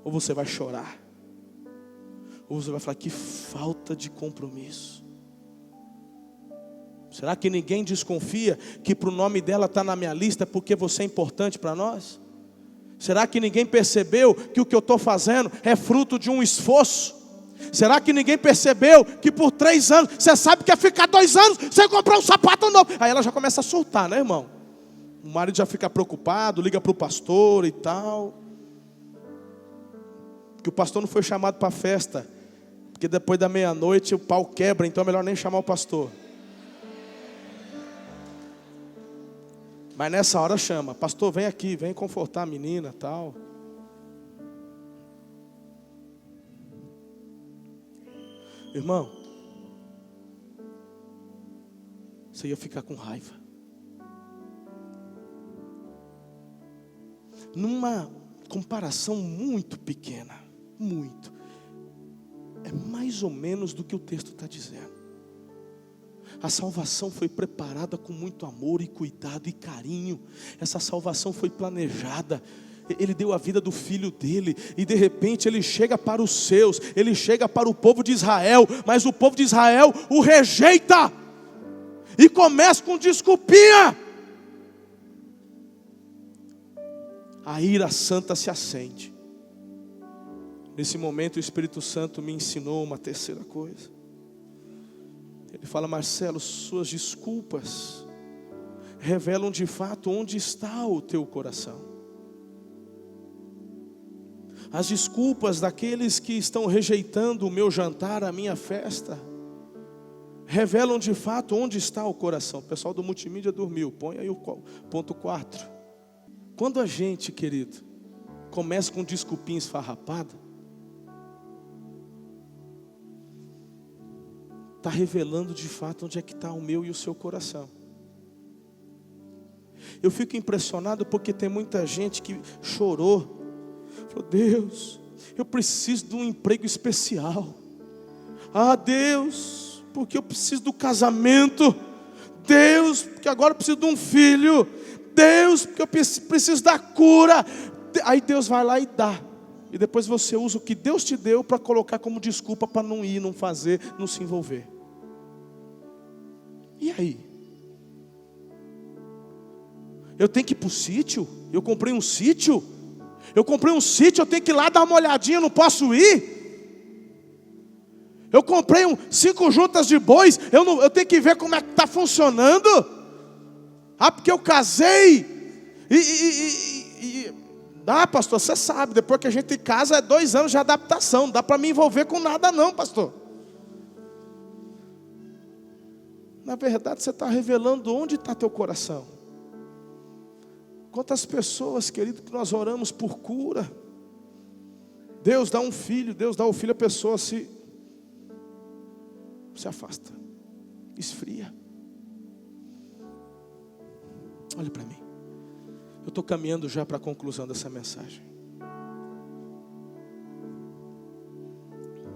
Ou você vai chorar, ou você vai falar: que falta de compromisso. Será que ninguém desconfia que para o nome dela está na minha lista porque você é importante para nós? Será que ninguém percebeu que o que eu estou fazendo é fruto de um esforço? Será que ninguém percebeu que por 3 anos, você sabe que ia ficar 2 anos, você comprou um sapato novo? Aí ela já começa a surtar, né, irmão? O marido já fica preocupado, liga para o pastor e tal. Que o pastor não foi chamado para a festa, porque depois da meia-noite o pau quebra, então é melhor nem chamar o pastor. Mas nessa hora chama: pastor, vem aqui, vem confortar a menina, tal. Irmão, você ia ficar com raiva. Numa comparação muito pequena, muito, é mais ou menos do que o texto está dizendo. A salvação foi preparada com muito amor e cuidado e carinho. Essa salvação foi planejada. Ele deu a vida do filho dele. E de repente ele chega para os seus. Ele chega para o povo de Israel. Mas o povo de Israel o rejeita. E começa com desculpinha. A ira santa se acende. Nesse momento o Espírito Santo me ensinou uma terceira coisa. Ele fala: Marcelo, suas desculpas revelam de fato onde está o teu coração. As desculpas daqueles que estão rejeitando o meu jantar, a minha festa, revelam de fato onde está o coração. O pessoal do multimídia dormiu. Põe aí o ponto 4. Quando a gente, querido, começa com desculpinha esfarrapada, está revelando de fato onde é que está o meu e o seu coração. Eu fico impressionado porque tem muita gente que chorou. Falou: Deus, eu preciso de um emprego especial. Ah, Deus, porque eu preciso do casamento. Deus, porque agora eu preciso de um filho. Deus, porque eu preciso da cura. Aí Deus vai lá e dá. E depois você usa o que Deus te deu para colocar como desculpa para não ir, não fazer, não se envolver. E aí? Eu tenho que ir para o sítio? Eu comprei um sítio? Eu tenho que ir lá dar uma olhadinha, não posso ir? Eu comprei 5 juntas de bois, eu tenho que ver como é que está funcionando? Ah, porque eu casei. Pastor, você sabe, depois que a gente casa é 2 anos de adaptação. Não dá para me envolver com nada não, pastor. Na verdade, você está revelando onde está teu coração. Quantas pessoas, querido, que nós oramos por cura. Deus dá um filho, Deus dá o filho, a pessoa se afasta, esfria. Olha para mim. Eu estou caminhando já para a conclusão dessa mensagem.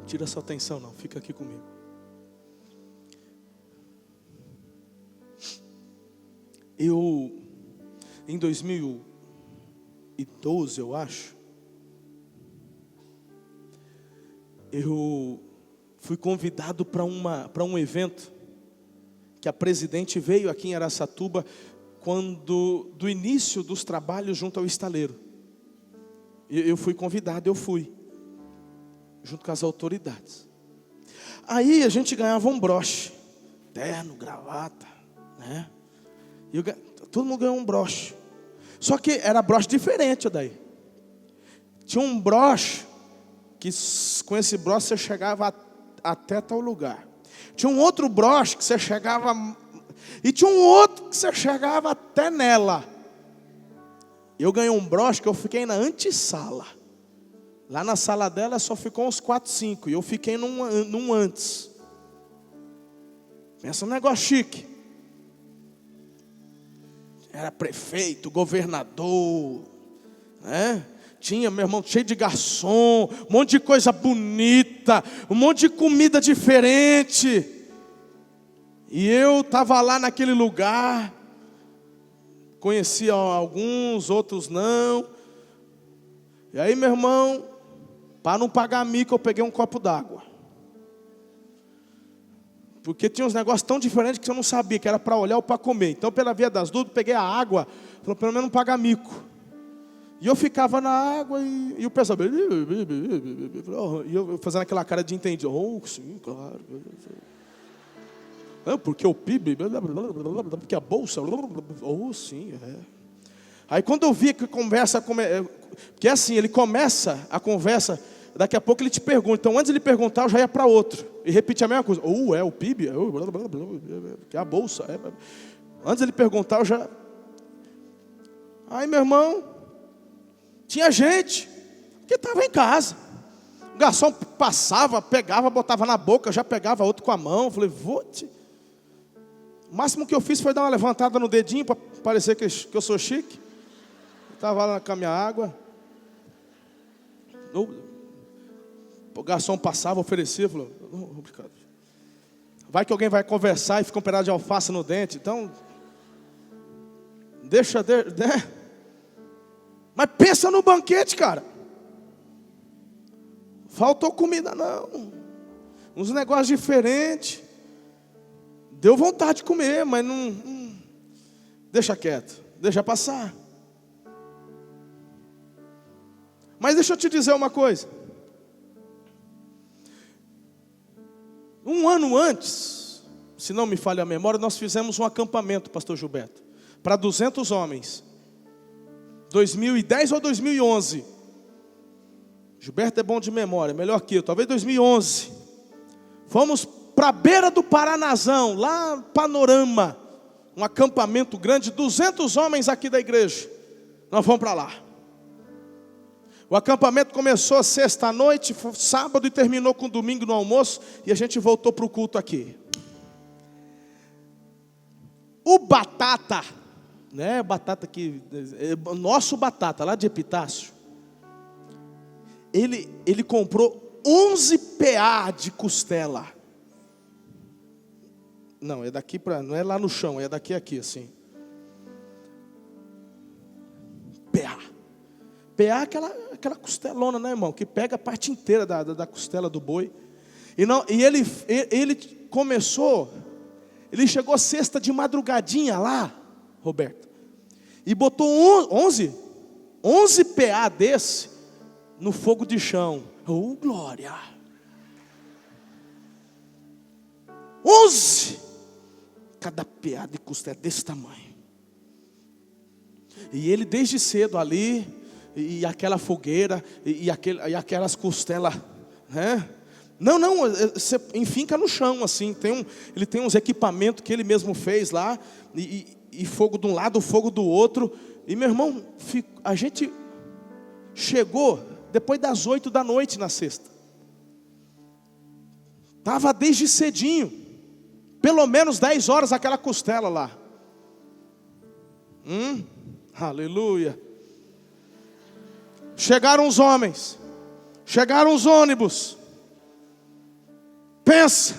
Tira sua atenção não, fica aqui comigo. Em 2012, eu acho, eu fui convidado para um evento que a presidente veio aqui em Araçatuba do início dos trabalhos junto ao estaleiro. Eu fui convidado, junto com as autoridades. Aí a gente ganhava um broche, terno, gravata, né? Todo mundo ganhou um broche. Só que era broche diferente daí. Tinha um broche que com esse broche você chegava até tal lugar. Tinha um outro broche que você chegava, e tinha um outro que você chegava até nela. Eu ganhei um broche que eu fiquei na antessala. Lá na sala dela só ficou uns 4, 5. E eu fiquei num antes. Pensa num negócio chique. Era prefeito, governador, né? Tinha, meu irmão, cheio de garçom, um monte de coisa bonita, um monte de comida diferente. E eu estava lá naquele lugar, conhecia alguns, outros não. E aí, meu irmão, para não pagar mico, eu peguei um copo d'água. Porque tinha uns negócios tão diferentes que eu não sabia, que era para olhar ou para comer. Então, pela via das dúvidas, peguei a água, falou, pelo menos não pagar mico. E eu ficava na água e o pessoal... E eu fazendo aquela cara de entendido. Oh, sim, claro. Porque o PIB... Porque a bolsa... Oh, sim, é. Aí quando eu vi que conversa... Porque é assim, ele começa a conversa... Daqui a pouco ele te pergunta. Então, antes de ele perguntar, eu já ia para outro. E repetia a mesma coisa. É o PIB? Que é a bolsa. Antes de ele perguntar, eu já... Aí, meu irmão, tinha gente que estava em casa. O garçom passava, pegava, botava na boca, já pegava outro com a mão. Eu falei, O máximo que eu fiz foi dar uma levantada no dedinho para parecer que eu sou chique. Estava lá com a minha água. O garçom passava, oferecia, falou, obrigado. Vai que alguém vai conversar e fica um pedaço de alface no dente, então, né? Mas pensa no banquete, cara. Faltou comida, não. Uns negócios diferentes. Deu vontade de comer, mas não. Deixa quieto, deixa passar. Mas deixa eu te dizer uma coisa. Um ano antes, se não me falha a memória, nós fizemos um acampamento, pastor Gilberto, para 200 homens. 2010 ou 2011. Gilberto é bom de memória, melhor que eu, talvez 2011. Fomos para a beira do Paranazão, lá Panorama, um acampamento grande, 200 homens aqui da igreja. Nós vamos para lá. O acampamento começou sexta à noite, sábado e terminou com domingo no almoço. E a gente voltou para o culto aqui. O Batata, né? Batata que, nosso Batata, lá de Epitácio. Ele comprou 11 PA de costela. Não, é daqui para, não é lá no chão, é daqui a aqui, assim. PA. PA é aquela costelona, né, irmão? Que pega a parte inteira da costela do boi. E ele começou, ele chegou sexta de madrugadinha lá, Roberto. E botou 11 PA desse no fogo de chão. Oh, glória! 11! Cada PA de costela desse tamanho. E ele desde cedo ali, e aquela fogueira, e aquelas costelas, né? Não, você enfinca no chão assim. Ele tem uns equipamentos que ele mesmo fez lá, e fogo de um lado, fogo do outro. E meu irmão, a gente chegou depois das 8 da noite na sexta. Estava desde cedinho, pelo menos 10 horas aquela costela lá. Aleluia. Chegaram os homens, chegaram os ônibus. Pensa,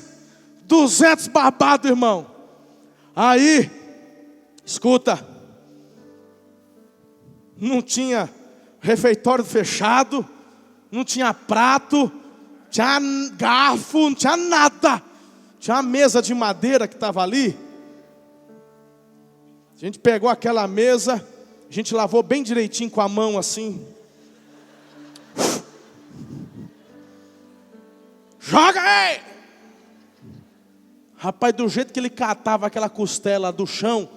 200 barbados, irmão. Aí, escuta, não tinha refeitório fechado, não tinha prato, tinha garfo, não tinha nada. Tinha uma mesa de madeira que estava ali. A gente pegou aquela mesa, a gente lavou bem direitinho com a mão assim. Joga aí! Rapaz, do jeito que ele catava aquela costela do chão,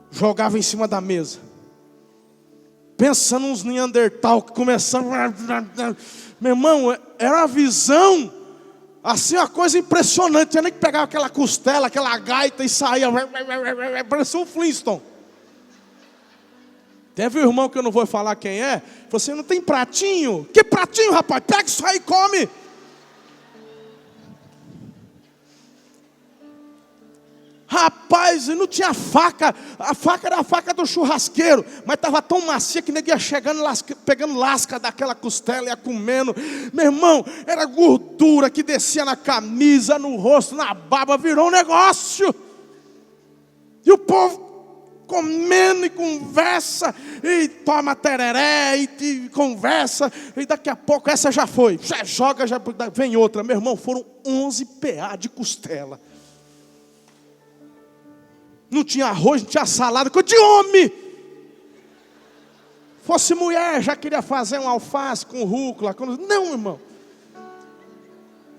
jogava em cima da mesa. Pensa nos Neandertal que começaram. Meu irmão, era uma visão, assim, uma coisa impressionante. Tinha nem que pegar aquela costela, aquela gaita e saía. Parecia um Flintstone. Teve um irmão que eu não vou falar quem é. Você não tem pratinho? Que pratinho, rapaz? Pega isso aí e come. Rapaz, não tinha faca. A faca era a faca do churrasqueiro, mas estava tão macia que ninguém ia chegando, pegando lasca daquela costela e ia comendo. Meu irmão, era gordura que descia na camisa, no rosto, na barba, virou um negócio. E o povo comendo e conversa, e toma tereré, e conversa, e daqui a pouco essa já foi. Já joga, já vem outra. Meu irmão, foram 11 PA de costela. Não tinha arroz, não tinha salada, coisa de homem. Fosse mulher, já queria fazer um alface com rúcula. Não, irmão.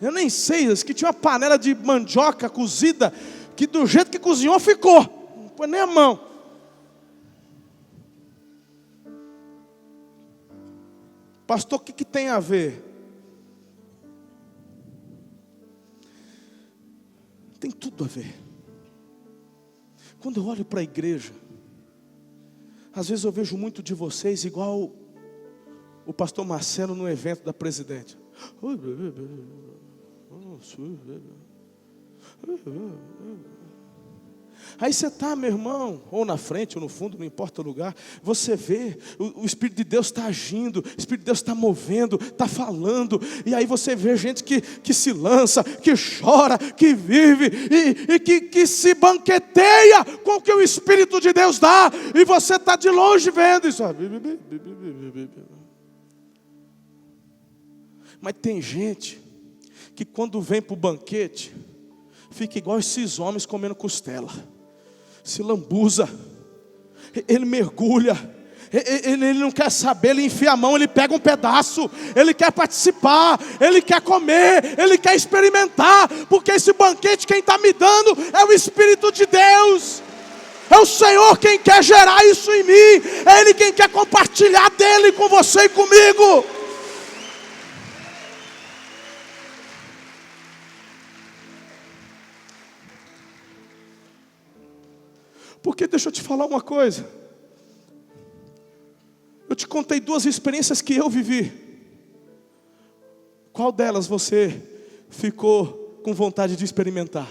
Eu nem sei, que tinha uma panela de mandioca cozida, que do jeito que cozinhou ficou. Não põe nem a mão. Pastor, o que tem a ver? Tem tudo a ver. Quando eu olho para a igreja, às vezes eu vejo muito de vocês igual o pastor Marcelo no evento da presidente. Aí você está, meu irmão, ou na frente ou no fundo, não importa o lugar, você vê, o Espírito de Deus está agindo, o Espírito de Deus está movendo, está falando, e aí você vê gente que se lança, que chora, que vive, e que se banqueteia com o que o Espírito de Deus dá, e você está de longe vendo isso. Mas tem gente que quando vem para o banquete, fica igual esses homens comendo costela. Se lambuza, ele mergulha, ele não quer saber, ele enfia a mão, ele pega um pedaço, ele quer participar, ele quer comer, ele quer experimentar, porque esse banquete quem está me dando é o Espírito de Deus, é o Senhor quem quer gerar isso em mim, é Ele quem quer compartilhar dele com você e comigo. Porque deixa eu te falar uma coisa. Eu te contei 2 experiências que eu vivi. Qual delas você ficou com vontade de experimentar?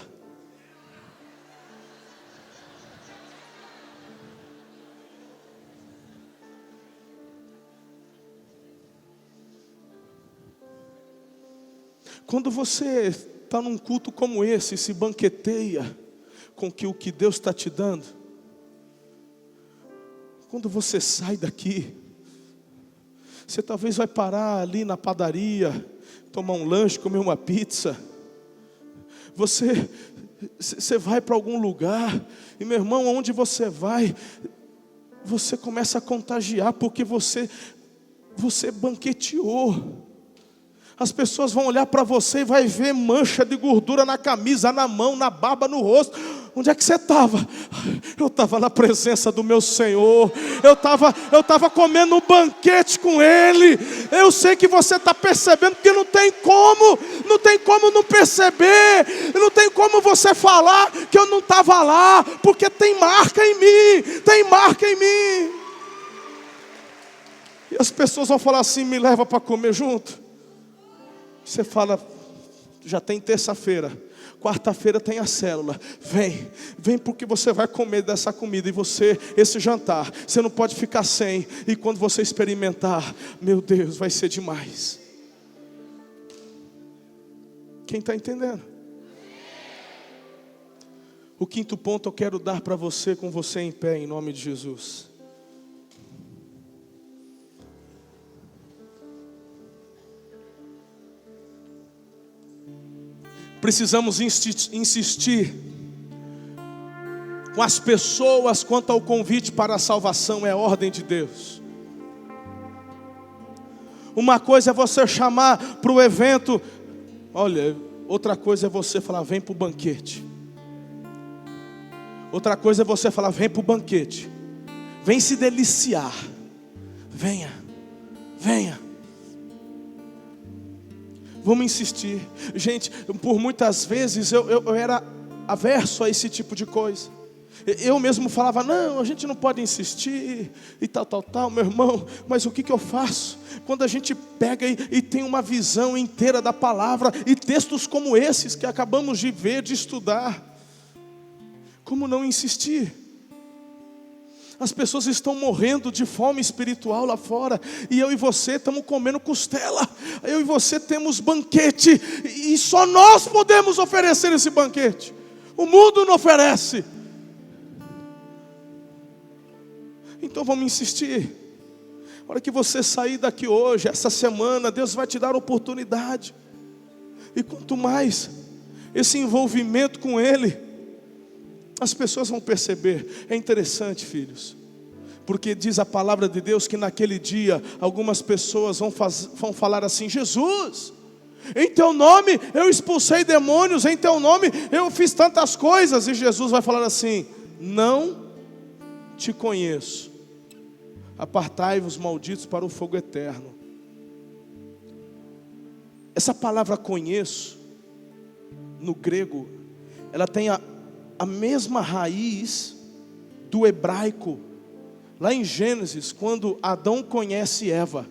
Quando você está num culto como esse, se banqueteia com o que Deus está te dando. Quando você sai daqui, você talvez vai parar ali na padaria, tomar um lanche, comer uma pizza. Você vai para algum lugar, e meu irmão, onde você vai, você começa a contagiar, porque você banqueteou. As pessoas vão olhar para você e vai ver mancha de gordura na camisa, na mão, na barba, no rosto. Onde é que você estava? Eu estava na presença do meu Senhor. Eu estava comendo um banquete com Ele. Eu sei que você está percebendo, porque não tem como não perceber. Não tem como você falar que eu não estava lá, porque tem marca em mim. E as pessoas vão falar assim: me leva para comer junto. Você fala: já tem terça-feira, quarta-feira tem a célula. Vem porque você vai comer dessa comida. E esse jantar, você não pode ficar sem. E quando você experimentar, meu Deus, vai ser demais. Quem está entendendo? O 5º ponto eu quero dar para você, com você em pé, em nome de Jesus. Precisamos insistir com as pessoas quanto ao convite para a salvação. É ordem de Deus. Uma coisa é você chamar para o evento. Olha, outra coisa é você falar: vem para o banquete. Outra coisa é você falar: vem para o banquete. Vem se deliciar. Venha. Vamos insistir. Gente, por muitas vezes eu era averso a esse tipo de coisa. Eu mesmo falava: não, a gente não pode insistir e tal, meu irmão. Mas o que eu faço? Quando a gente pega e tem uma visão inteira da palavra, e textos como esses que acabamos de ver, de estudar, como não insistir? As pessoas estão morrendo de fome espiritual lá fora, e eu e você estamos comendo costela. Eu e você temos banquete, e só nós podemos oferecer esse banquete. O mundo não oferece. Então vamos insistir. A hora que você sair daqui hoje, essa semana, Deus vai te dar oportunidade. E quanto mais esse envolvimento com Ele, as pessoas vão perceber. É interessante, filhos, porque diz a palavra de Deus que naquele dia algumas pessoas vão falar assim: Jesus, em teu nome eu expulsei demônios, em teu nome eu fiz tantas coisas. E Jesus vai falar assim: não te conheço, apartai-vos, malditos, para o fogo eterno. Essa palavra conheço, no grego, ela tem a mesma raiz do hebraico, lá em Gênesis, quando Adão conhece Eva.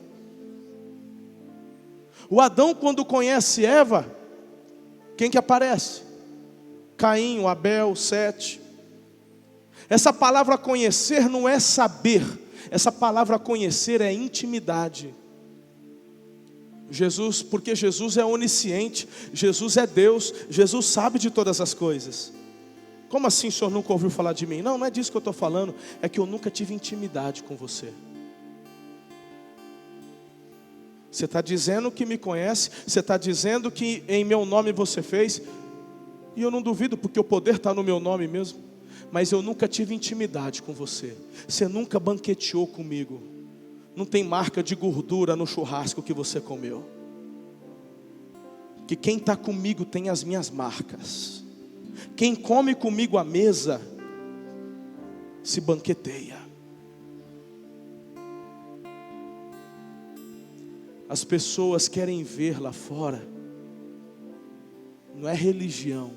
O Adão, quando conhece Eva, quem que aparece? Caim, o Abel, Sete. Essa palavra conhecer não é saber. Essa palavra conhecer é intimidade. Jesus, porque Jesus é onisciente, Jesus é Deus, Jesus sabe de todas as coisas. Como assim o senhor nunca ouviu falar de mim? Não é disso que eu estou falando. É que eu nunca tive intimidade com você. Você está dizendo que me conhece, você está dizendo que em meu nome você fez, e eu não duvido, porque o poder está no meu nome mesmo. Mas eu nunca tive intimidade com você. Você nunca banqueteou comigo. Não tem marca de gordura no churrasco que você comeu. Que quem está comigo tem as minhas marcas. Quem come comigo à mesa se banqueteia. As pessoas querem ver lá fora, não é religião.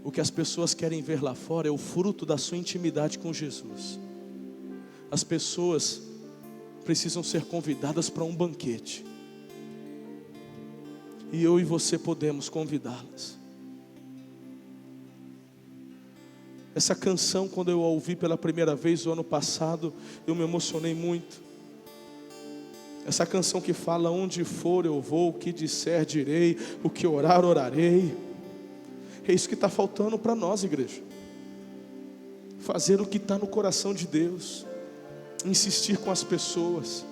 O que as pessoas querem ver lá fora é o fruto da sua intimidade com Jesus. As pessoas precisam ser convidadas para um banquete. E eu e você podemos convidá-las. Essa canção, quando eu a ouvi pela primeira vez no ano passado, eu me emocionei muito. Essa canção que fala: onde for eu vou, o que disser direi, o que orar orarei. É isso que está faltando para nós, igreja. Fazer o que está no coração de Deus. Insistir com as pessoas.